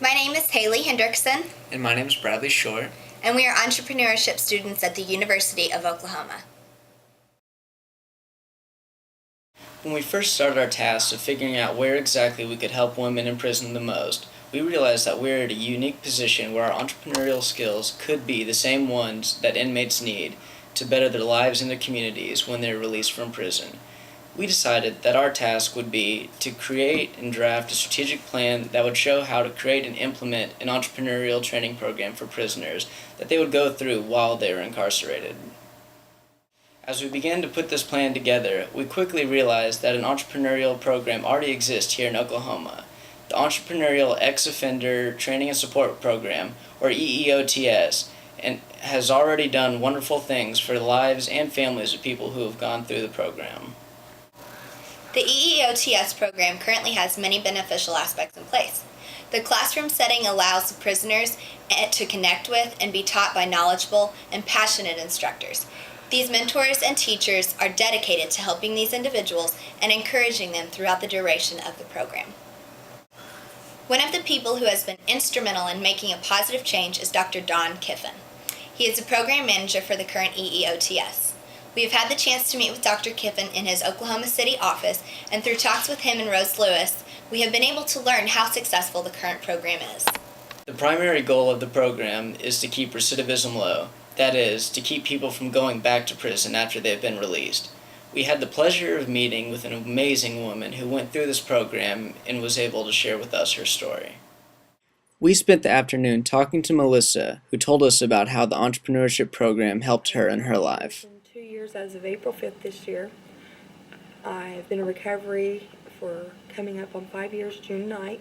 My name is Haley Hendrickson, And my name is Bradley Short. and we are entrepreneurship students at the University of Oklahoma. When we first started our task of figuring out where exactly we could help women in prison the most, we realized that we're at a unique position where our entrepreneurial skills could be the same ones that inmates need to better their lives and their communities when they're released from prison. We decided that our task would be to create and draft a strategic plan that would show how to create and implement an entrepreneurial training program for prisoners that they would go through while they were incarcerated. As we began to put this plan together, we quickly realized that an entrepreneurial program already exists here in Oklahoma. The Entrepreneurial Ex-Offender Training and Support Program, or EEOTS, and has already done wonderful things for the lives and families of people who have gone through the program. The EEOTS program currently has many beneficial aspects in place. The classroom setting allows the prisoners to connect with and be taught by knowledgeable and passionate instructors. These mentors and teachers are dedicated to helping these individuals and encouraging them throughout the duration of the program. One of the people who has been instrumental in making a positive change is Dr. Don Kiffin. He is the program manager for the current EEOTS. We have had the chance to meet with Dr. Kiffin in his Oklahoma City office, and through talks with him and Rose Lewis, we have been able to learn how successful the current program is. The primary goal of the program is to keep recidivism low. That is, to keep people from going back to prison after they've been released. We had the pleasure of meeting with an amazing woman who went through this program and was able to share with us her story. We spent the afternoon talking to Melissa, who told us about how the entrepreneurship program helped her in her life. In 2 years, as of April 5th this year, I've been in recovery for coming up on 5 years, June 9th.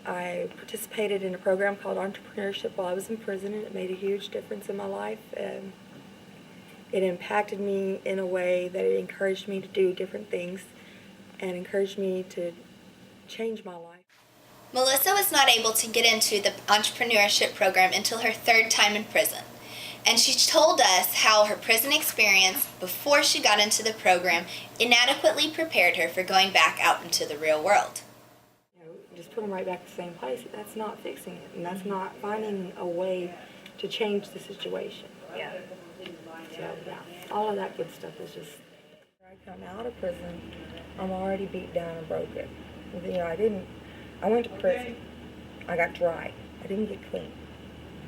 I participated in a program called Entrepreneurship while I was in prison, and it made a huge difference in my life. It impacted me in a way that it encouraged me to do different things and encouraged me to change my life. Melissa was not able to get into the entrepreneurship program until her third time in prison. And she told us how her prison experience before she got into the program inadequately prepared her for going back out into the real world. Just put them right back to the same place. That's not fixing it, and that's not finding a way to change the situation. So, all of that good stuff is just. I come out of prison, I'm already beat down and broken. I went to prison. I got dry. I didn't get clean.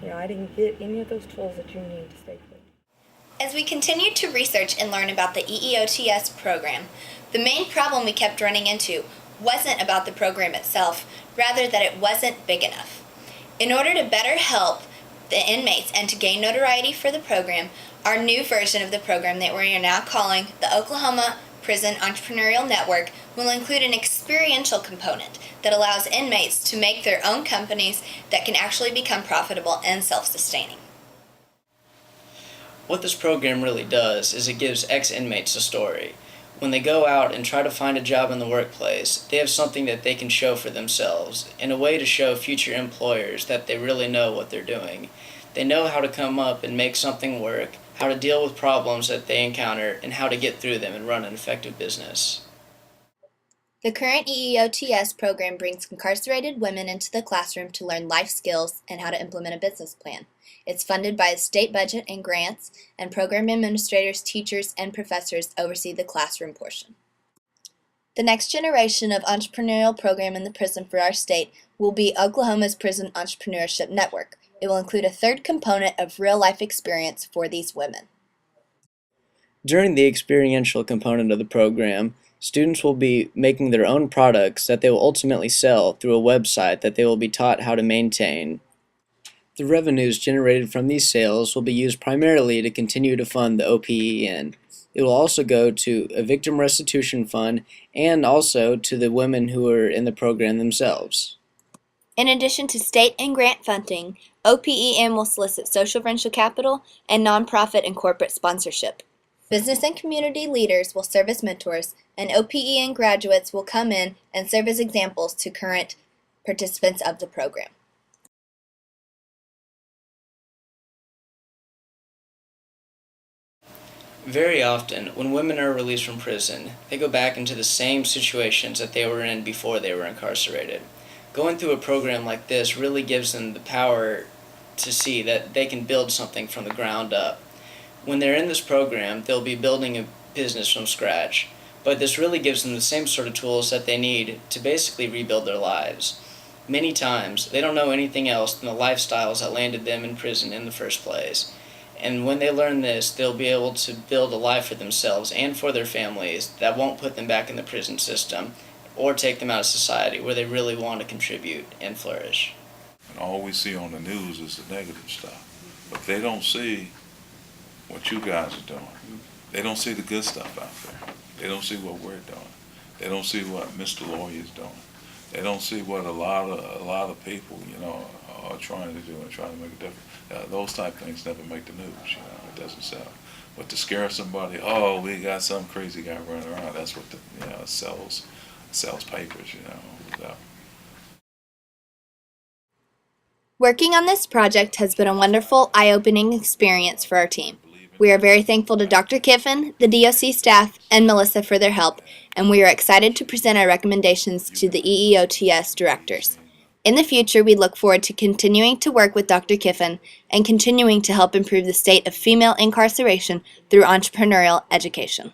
I didn't get any of those tools that you need to stay clean. As we continued to research and learn about the EEOTS program, the main problem we kept running into wasn't about the program itself, rather that it wasn't big enough. In order to better help the inmates and to gain notoriety for the program, our new version of the program that we are now calling the Oklahoma Prison Entrepreneurial Network will include an experiential component that allows inmates to make their own companies that can actually become profitable and self-sustaining. What this program really does is it gives ex-inmates a story. When they go out and try to find a job in the workplace, they have something that they can show for themselves, and a way to show future employers that they really know what they're doing. They know how to come up and make something work, how to deal with problems that they encounter, and how to get through them and run an effective business. The current EEOTS program brings incarcerated women into the classroom to learn life skills and how to implement a business plan. It's funded by a state budget and grants, and program administrators, teachers, and professors oversee the classroom portion. The next generation of entrepreneurial program in the prison for our state will be Oklahoma's Prison Entrepreneurship Network. It will include a third component of real-life experience for these women. During the experiential component of the program, students will be making their own products that they will ultimately sell through a website that they will be taught how to maintain. The revenues generated from these sales will be used primarily to continue to fund the OPEN. It will also go to a victim restitution fund and also to the women who are in the program themselves. In addition to state and grant funding, OPEN will solicit social venture capital and nonprofit and corporate sponsorship. Business and community leaders will serve as mentors, and OPEN graduates will come in and serve as examples to current participants of the program. Very often, when women are released from prison, they go back into the same situations that they were in before they were incarcerated. Going through a program like this really gives them the power to see that they can build something from the ground up. When they're in this program, they'll be building a business from scratch, but this really gives them the same sort of tools that they need to basically rebuild their lives. Many times, they don't know anything else than the lifestyles that landed them in prison in the first place. And when they learn this, they'll be able to build a life for themselves and for their families that won't put them back in the prison system or take them out of society where they really want to contribute and flourish. And all we see on the news is the negative stuff. But they don't see what you guys are doing. They don't see the good stuff out there. They don't see what we're doing. They don't see what Mr. Lawyer's doing. They don't see what a lot of people, are trying to do and trying to make a difference. Those type things never make the news. It doesn't sell. But to scare somebody, oh, we got some crazy guy running around. That's what sells papers. So. Working on this project has been a wonderful, eye-opening experience for our team. We are very thankful to Dr. Kiffin, the DOC staff, and Melissa for their help, and we are excited to present our recommendations to the EEOTS directors. In the future, we look forward to continuing to work with Dr. Kiffin and continuing to help improve the state of female incarceration through entrepreneurial education.